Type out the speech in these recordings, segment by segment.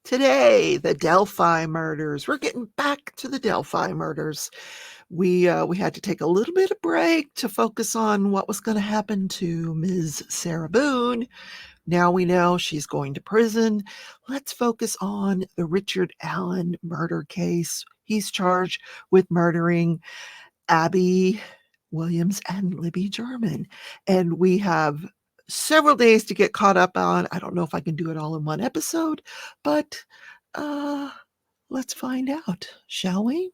Today, the Delphi murders. We're getting back to the Delphi murders. We had to take a little bit of break to focus on what was going to happen to Ms. Sarah Boone. Now we know she's going to prison. Let's focus on the Rischard Allan murder case. He's charged with murdering Abby Williams and Libby German. And we have several days to get caught up on. I don't know if I can do it all in one episode, but let's find out, shall we?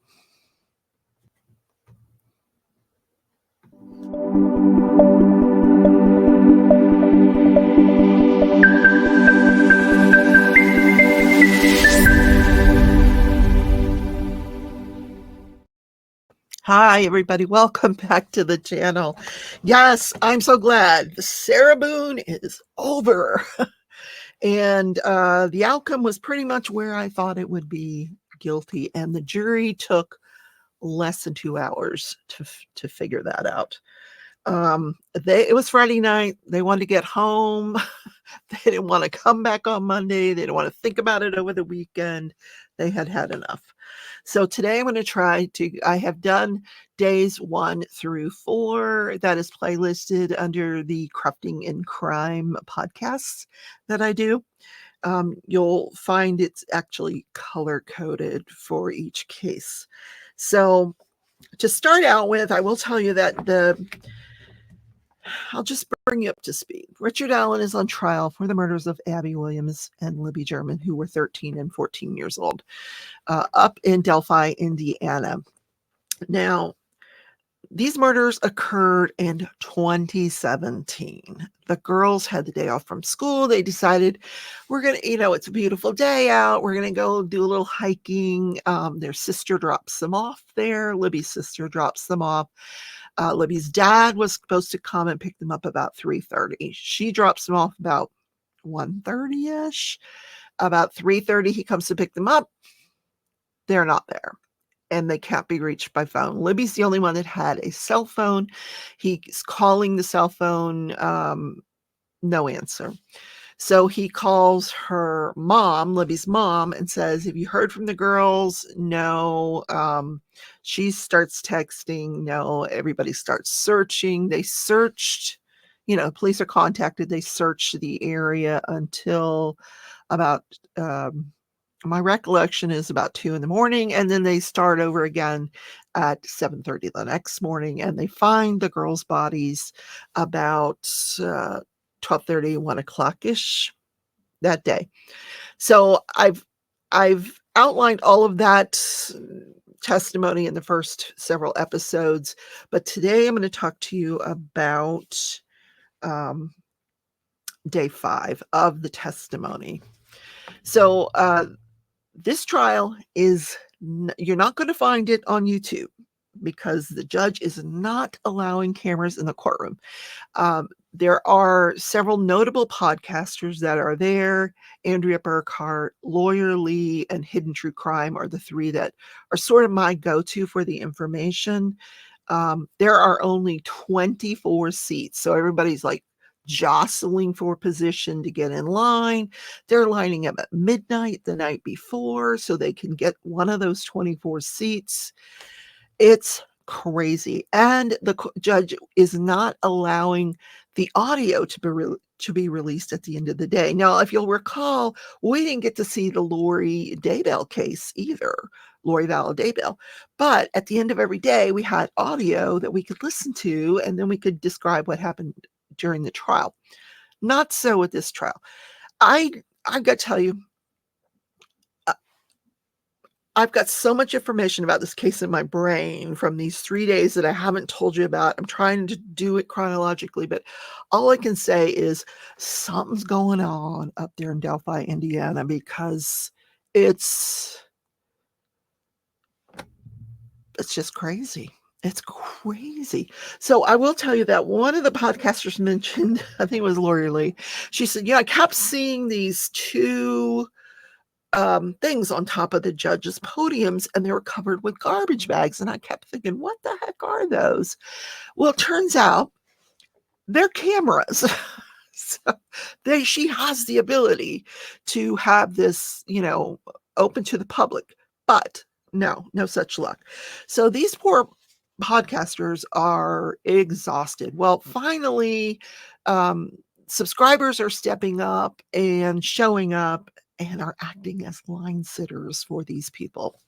Hi, everybody. Welcome back to the channel. Yes, I'm so glad. Sarah Boone is over. And the outcome was pretty much where I thought it would be, guilty. And the jury took less than 2 hours to figure that out. It was Friday night. They wanted to get home. They didn't want to come back on Monday. They didn't want to think about it over the weekend. They had had enough. So today I'm going to I have done days 1 through 4. That is playlisted under the Crafting in Crime podcasts that I do. You'll find it's actually color coded for each case. So to start out with, I will tell you that I'll just bring you up to speed. Rischard Allan is on trial for the murders of Abby Williams and Libby German, who were 13 and 14 years old, up in Delphi, Indiana. Now, these murders occurred in 2017. The girls had the day off from school. They decided, we're going to, it's a beautiful day out. We're going to go do a little hiking. Their sister drops them off there. Libby's sister drops them off. Libby's dad was supposed to come and pick them up about 3:30. She drops them off about 1:30-ish. About 3:30, he comes to pick them up. They're not there, and they can't be reached by phone. Libby's the only one that had a cell phone. He's calling the cell phone, no answer. So he calls her mom, Libby's mom, and says, have you heard from the girls? No. She starts texting. No. Everybody starts searching. They searched, police are contacted. They searched the area until about, my recollection is about 2 a.m. And then they start over again at 7:30 the next morning, and they find the girls' bodies about 12:30, 1 o'clock-ish that day. So I've outlined all of that testimony in the first several episodes, but today I'm going to talk to you about day 5 of the testimony. So this trial you're not going to find it on YouTube because the judge is not allowing cameras in the courtroom. There are several notable podcasters that are there. Andrea Burkhart, Lawyer Lee, and Hidden True Crime are the 3 that are sort of my go-to for the information. There are only 24 seats, so everybody's like jostling for position to get in line. They're lining up at midnight the night before so they can get one of those 24 seats. It's crazy. And the judge is not allowing the audio to be released at the end of the day. Now, if you'll recall, we didn't get to see the Lori Daybell case either, Lori Vallow Daybell. But at the end of every day, we had audio that we could listen to, and then we could describe what happened during the trial. Not so with this trial. I've got to tell you, I've got so much information about this case in my brain from these 3 days that I haven't told you about. I'm trying to do it chronologically, but all I can say is something's going on up there in Delphi, Indiana, because it's just crazy. It's crazy. So I will tell you that one of the podcasters mentioned, I think it was Lori Lee, she said, I kept seeing these 2 things on top of the judges' podiums, and they were covered with garbage bags. And I kept thinking, what the heck are those? Well, it turns out they're cameras. So she has the ability to have this, open to the public, but no such luck. So these poor podcasters are exhausted. Well, finally, subscribers are stepping up and showing up and are acting as line sitters for these people.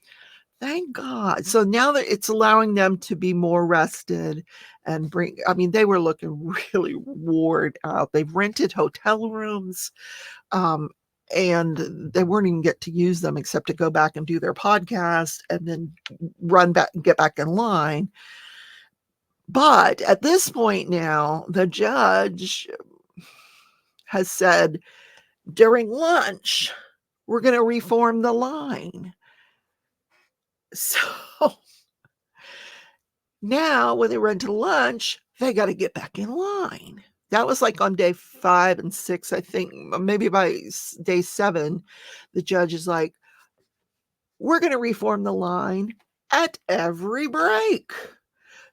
Thank God. So now that it's allowing them to be more rested and they were looking really worn out. They've rented hotel rooms, and they weren't even get to use them except to go back and do their podcast and then run back and get back in line. But at this point now, the judge has said during lunch, we're going to reform the line. So now when they run to lunch, they got to get back in line. That was like on day 5 and 6, I think. Maybe by day 7, the judge is like, we're going to reform the line at every break.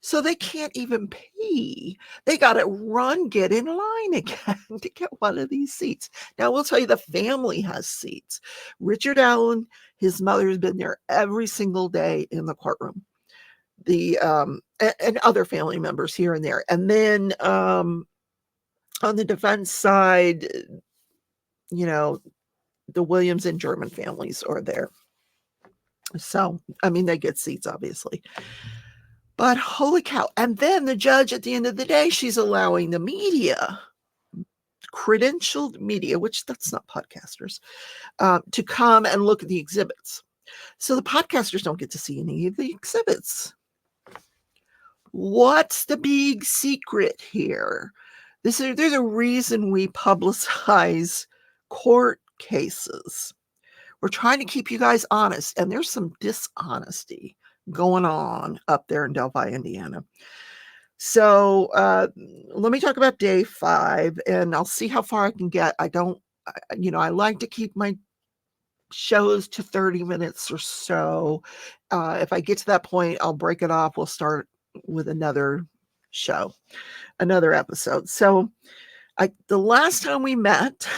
So they can't even pee. They got to get in line again to get one of these seats. Now, we'll tell you, the family has seats. Rischard Allan, his mother has been there every single day in the courtroom. And other family members here and there. And then on the defense side, the Williams and German families are there. So, they get seats, obviously. But holy cow. And then the judge, at the end of the day, she's allowing the media, credentialed media, which that's not podcasters, to come and look at the exhibits. So the podcasters don't get to see any of the exhibits. What's the big secret here? There's a reason we publicize court cases. We're trying to keep you guys honest, and there's some dishonesty going on up there in Delphi, Indiana. So let me talk about day 5, and I'll see how far I can get. I like to keep my shows to 30 minutes or so. If I get to that point, I'll break it off. We'll start with another show, another episode. So the last time we met,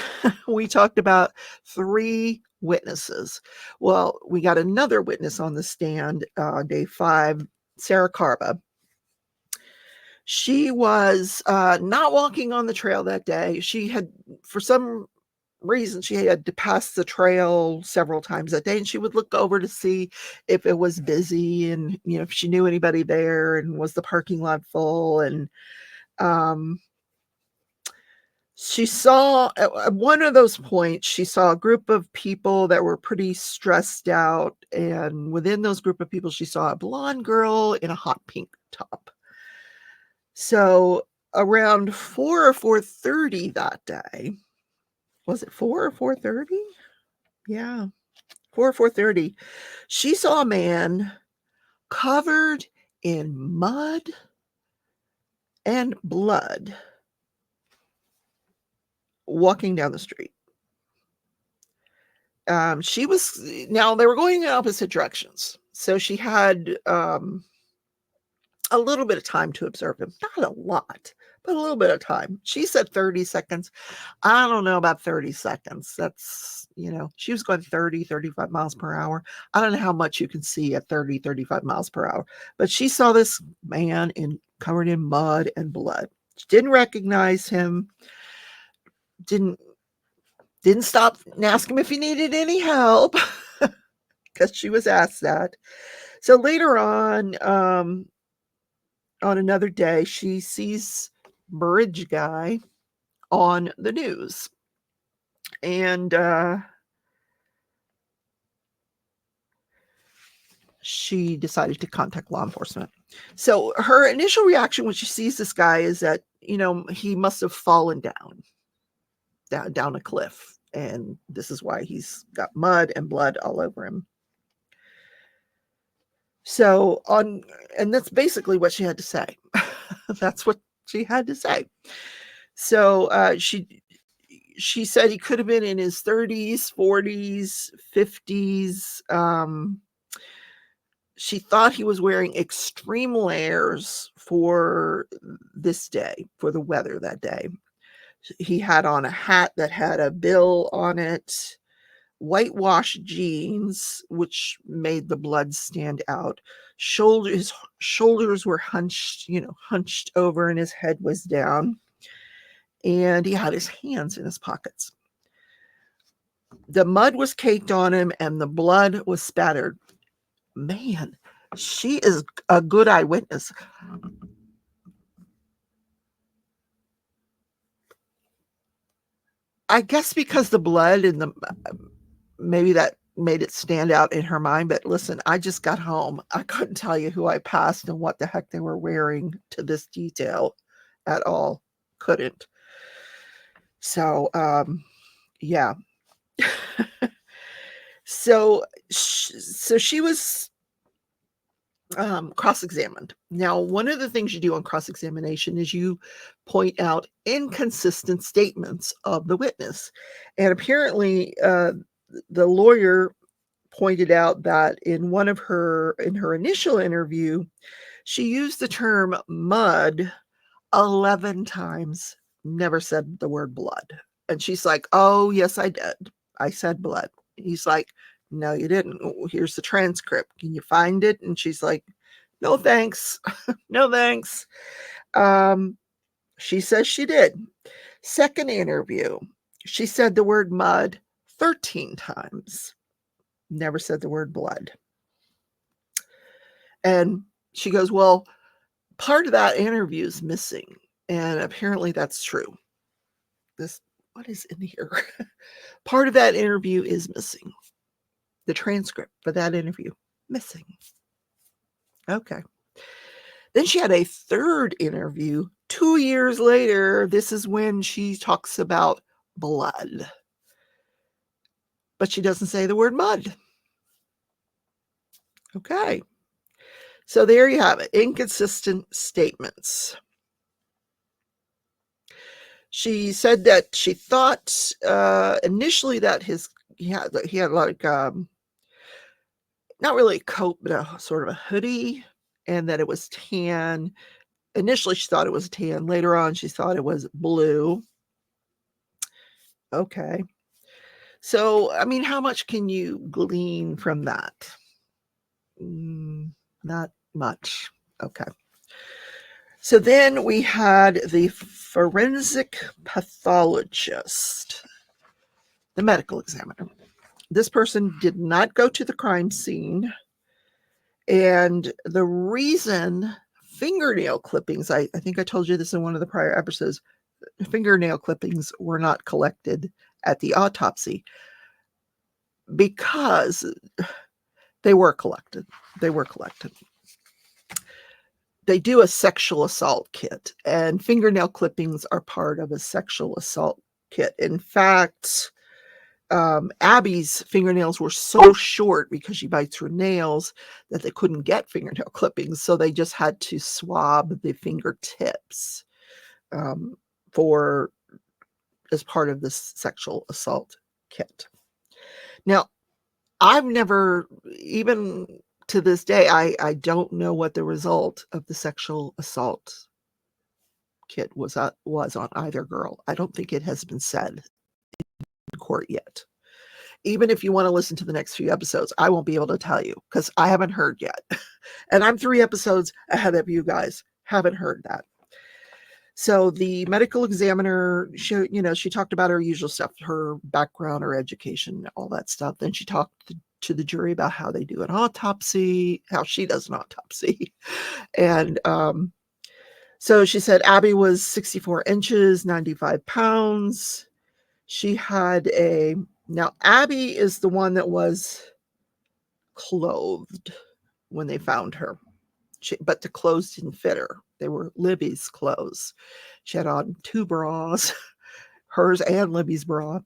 we talked about 3 witnesses. Well, we got another witness on the stand, day 5, Sarah Carba. She was not walking on the trail that day. She had, for some reason, she had to pass the trail several times that day, and she would look over to see if it was busy and, if she knew anybody there, and was the parking lot full. And she saw at one of those points, she saw a group of people that were pretty stressed out. And within those group of people, she saw a blonde girl in a hot pink top. So around 4 or 4:30 that day, was it 4 or 4:30? Yeah, 4 or 4:30. She saw a man covered in mud and blood walking down the street. Now they were going in opposite directions. So she had a little bit of time to observe him. Not a lot, but a little bit of time. She said 30 seconds. I don't know about 30 seconds. That's, she was going 30, 35 miles per hour. I don't know how much you can see at 30, 35 miles per hour. But she saw this man covered in mud and blood. She didn't recognize him. Didn't stop and ask him if he needed any help, because she was asked that. So later on another day, she sees Bridge Guy on the news. And she decided to contact law enforcement. So her initial reaction when she sees this guy is that, he must have fallen down a cliff. And this is why he's got mud and blood all over him. So and that's basically what she had to say. That's what she had to say. So she said he could have been in his 30s, 40s, 50s. She thought he was wearing extreme layers for this day, for the weather that day. He had on a hat that had a bill on it, whitewashed jeans, which made the blood stand out. His shoulders were hunched over, and his head was down. And he had his hands in his pockets. The mud was caked on him, and the blood was spattered. Man, she is a good eyewitness. I guess because the blood and maybe that made it stand out in her mind. But listen, I just got home. I couldn't tell you who I passed and what the heck they were wearing to this detail at all. Couldn't. So, yeah. So she was cross-examined. Now, one of the things you do on cross-examination is you point out inconsistent statements of the witness. And apparently, the lawyer pointed out that in her initial interview, she used the term mud 11 times, never said the word blood. And she's like, "Oh, yes, I did. I said blood." He's like, "No, you didn't. Here's the transcript. Can you find it?" And she's like, "No, thanks." No, thanks. She says she did. Second interview, she said the word mud 13 times. Never said the word blood. And she goes, "Well, part of that interview is missing." And apparently that's true. What is in here? Part of that interview is missing. The transcript for that interview, missing. Okay. Then she had a third interview 2 years later. This is when she talks about blood. But she doesn't say the word mud. Okay. So there you have it. Inconsistent statements. She said that she thought initially that he had like not really a coat, but a sort of a hoodie, and that it was tan. Initially, she thought it was tan. Later on, she thought it was blue. Okay. So, I mean, how much can you glean from that? Not much. Okay. So then we had the forensic pathologist, the medical examiner. This person did not go to the crime scene. And the reason fingernail clippings, I think I told you this in one of the prior episodes, fingernail clippings were not collected at the autopsy because they were collected. They do a sexual assault kit, and fingernail clippings are part of a sexual assault kit. In fact, Abby's fingernails were so short because she bites her nails that they couldn't get fingernail clippings, so they just had to swab the fingertips as part of this sexual assault kit. Now, I've never, even to this day, I don't know what the result of the sexual assault kit was on either girl. I don't think it has been said in court yet. Even if you want to listen to the next few episodes, I won't be able to tell you because I haven't heard yet. And I'm 3 episodes ahead of you guys. Haven't heard that. So the medical examiner, she talked about her usual stuff, her background, her education, all that stuff. Then she talked to the jury about how they do an autopsy, how she does an autopsy. And so she said Abby was 64 inches, 95 pounds. She had now Abby is the one that was clothed when they found her. But the clothes didn't fit her. They were Libby's clothes. She had on 2 bras, hers and Libby's bra.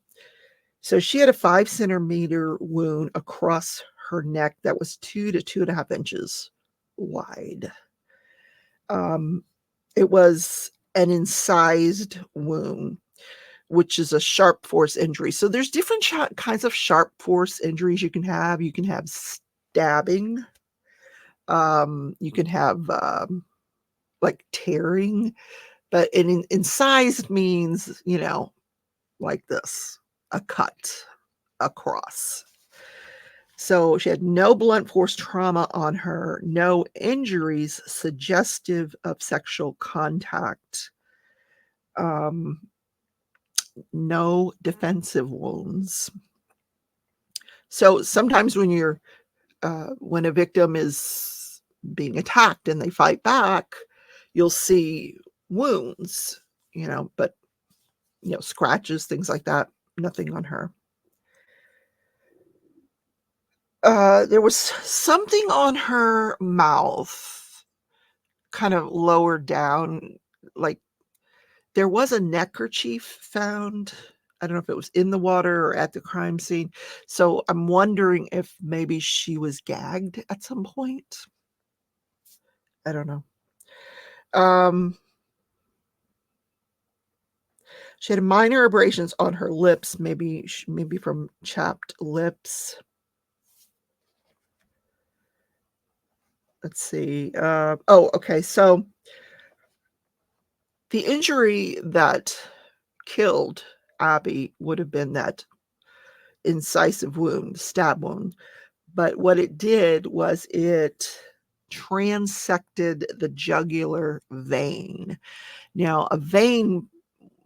So she had a 5 centimeter wound across her neck that was 2 to 2.5 inches wide. It was an incised wound, which is a sharp force injury. So there's different kinds of sharp force injuries you can have. You can have stabbing. You can have like tearing. But incised means, like this, a cut, a cross. So she had no blunt force trauma on her, no injuries suggestive of sexual contact, no defensive wounds. So sometimes when a victim is being attacked and they fight back, you'll see wounds, but scratches, things like that, nothing on her. There was something on her mouth, kind of lower down, like there was a neckerchief found. I don't know if it was in the water or at the crime scene. So I'm wondering if maybe she was gagged at some point. I don't know. She had minor abrasions on her lips, maybe from chapped lips. Let's see. Okay. So the injury that killed Abby would have been that incisive wound, stab wound. But what it did was it transected the jugular vein. Now, a vein,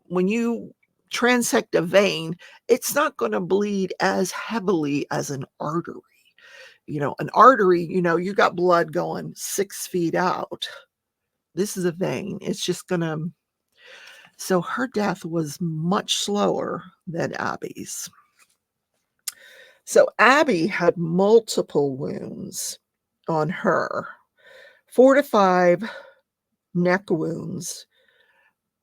when you transect a vein, it's not going to bleed as heavily as an artery. An artery, you got blood going 6 feet out. This is a vein. It's just going to. So her death was much slower than Abby's. So Abby had multiple wounds on her, 4 to 5 neck wounds,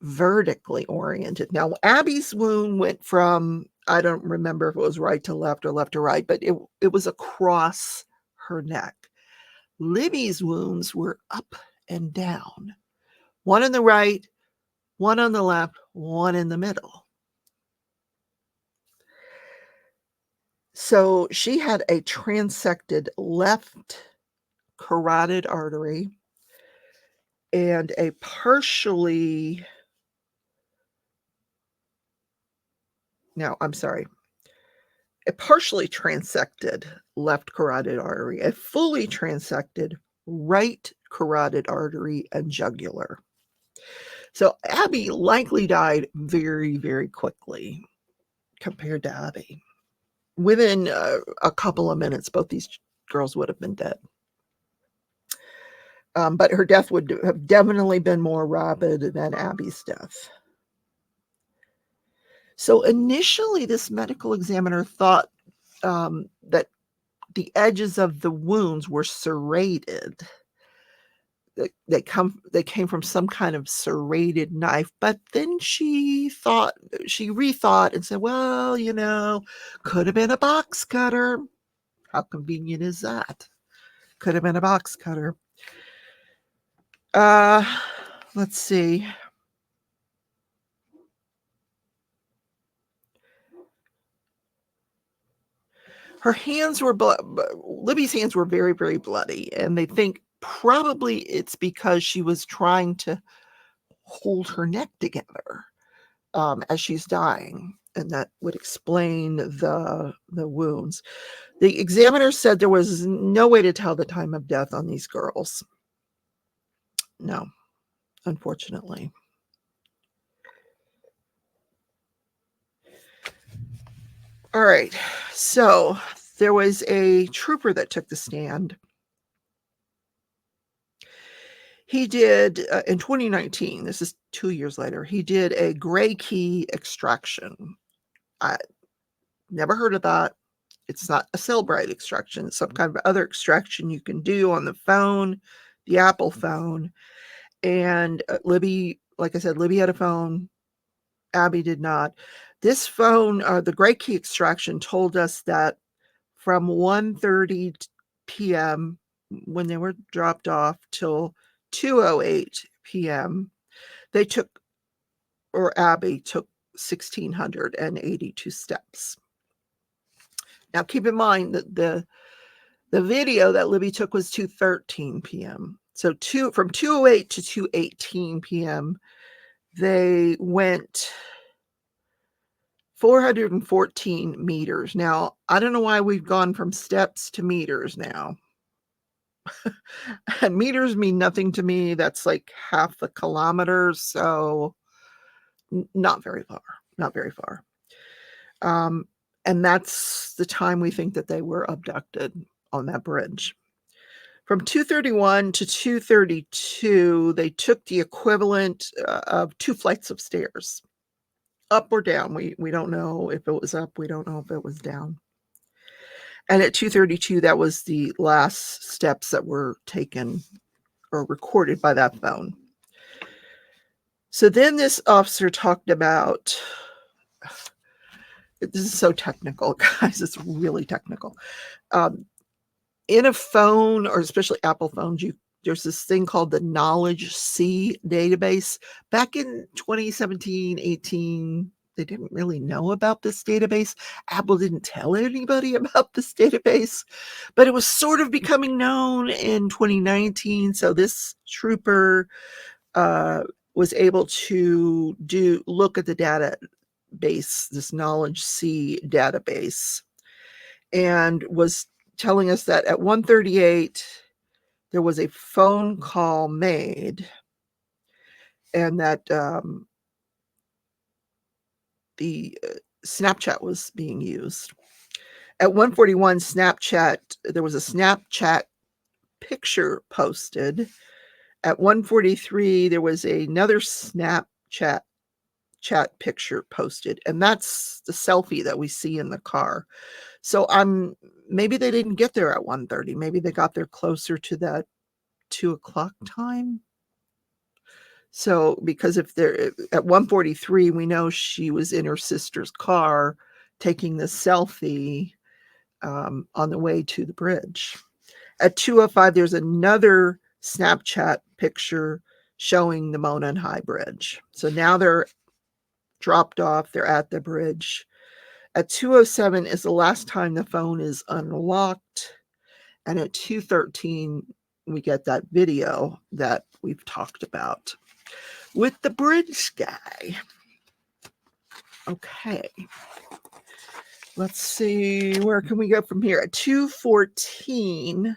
vertically oriented. Now, Abby's wound went from, I don't remember if it was right to left or left to right, but it was across her neck. Libby's wounds were up and down, one on the right, one on the left, one in the middle. So she had a transected left carotid artery and a partially transected left carotid artery, a fully transected right carotid artery and jugular. So Abby likely died very, very quickly compared to Abby. Within a couple of minutes, both these girls would have been dead. But her death would have definitely been more rapid than Abby's death. So initially, this medical examiner thought that the edges of the wounds were serrated. They came from some kind of serrated knife, but then she rethought and said, well, could have been a box cutter. How convenient is that? Could have been a box cutter. Let's see. Libby's hands were very, very bloody, and they think probably it's because she was trying to hold her neck together as she's dying, and that would explain the wounds. The examiner said there was no way to tell the time of death on these girls. No, unfortunately. All right, so there was a trooper that took the stand. He did, in 2019, this is 2 years later, he did a gray key extraction. I never heard of that. It's not a Cellbrite extraction. It's some kind of other extraction you can do on the phone, the Apple phone. And Libby, like I said, Libby had a phone. Abby did not. This phone, the gray key extraction told us that from 1:30 p.m. when they were dropped off till 2:08 p.m. Abby took 1,682 steps. Now keep in mind that the video that Libby took was 2:13 p.m. So from 2:08 to 2:18 p.m. they went 414 meters. Now, I don't know why we've gone from steps to meters now. And meters mean nothing to me. That's like half a kilometer, so not very far. Not very far. And that's the time we think that they were abducted on that bridge. From 231 to 232, they took the equivalent of 2 flights of stairs, up or down. We don't know if it was up. We don't know if it was down. And at 232, that was the last steps that were taken or recorded by that phone. So then this officer talked about, this is so technical, guys, it's really technical. In a phone, or especially Apple phones, there's this thing called the Knowledge C database. Back in 2017, 18, they didn't really know about this database. Apple didn't tell anybody about this database, but it was sort of becoming known in 2019. So this trooper was able to look at the database, this Knowledge C database, and was telling us that at 1:38 there was a phone call made, and that the Snapchat was being used. At 1:41, there was a Snapchat picture posted. At 1:43, there was another Snapchat picture posted, and that's the selfie that we see in the car. So maybe they didn't get there at 1:30. Maybe they got there closer to that 2 o'clock time. So, because if they're at 1:43, we know she was in her sister's car taking the selfie on the way to the bridge. At 2:05, there's another Snapchat picture showing the Monon High Bridge. So now they're dropped off. They're at the bridge. At 2:07 is the last time the phone is unlocked. And at 2:13, we get that video that we've talked about with the bridge guy. Okay. Let's see, where can we go from here? At 2:14,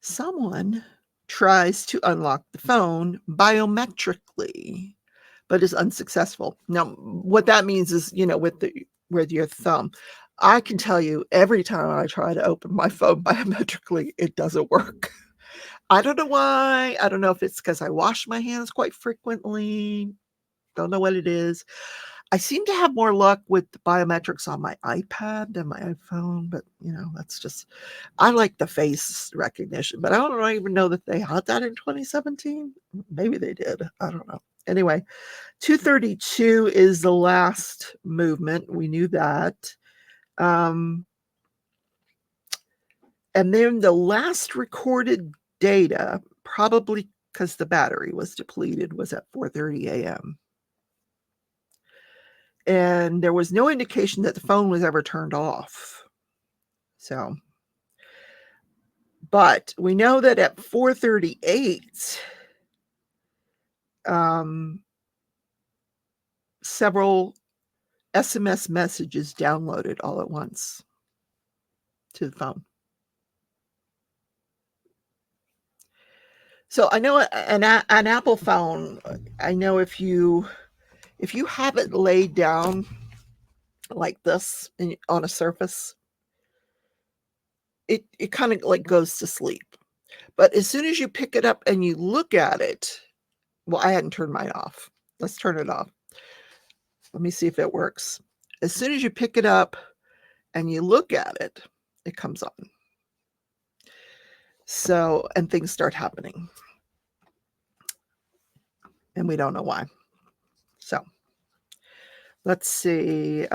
someone tries to unlock the phone biometrically, but is unsuccessful. Now, what that means is, with your thumb. I can tell you, every time I try to open my phone biometrically, it doesn't work. I don't know why. I don't know if it's because I wash my hands quite frequently. Don't know what it is. I seem to have more luck with the biometrics on my iPad than my iPhone, but that's just, I like the face recognition, but I don't even know that they had that in 2017. Maybe they did. I don't know. Anyway, 2:32 is the last movement. We knew that. And then the last recorded data, probably because the battery was depleted, was at 4:30 a.m. And there was no indication that the phone was ever turned off. So, but we know that at 4:38, several SMS messages downloaded all at once to the phone. So I know an Apple phone, I know if you have it laid down like this on a surface, it kind of like goes to sleep. But as soon as you pick it up and you look at it, well, I hadn't turned mine off. Let's turn it off. Let me see if it works. As soon as you pick it up and you look at it, it comes on. So, and things start happening. And we don't know why. So, let's see.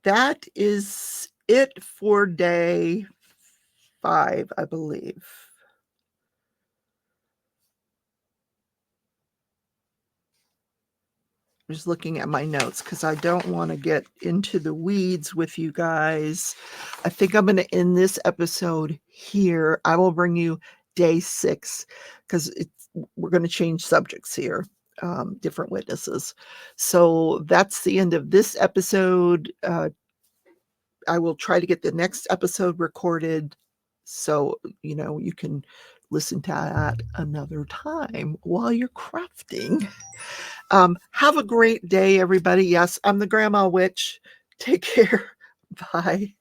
That is it for day 5, I believe. I'm just looking at my notes because I don't want to get into the weeds with you guys. I think I'm going to end this episode here. I will bring you day 6, because we're going to change subjects here, different witnesses. So that's the end of this episode. I will try to get the next episode recorded, so you can listen to that another time while you're crafting. Have a great day, everybody. Yes, I'm the Grandma Witch. Take care. Bye.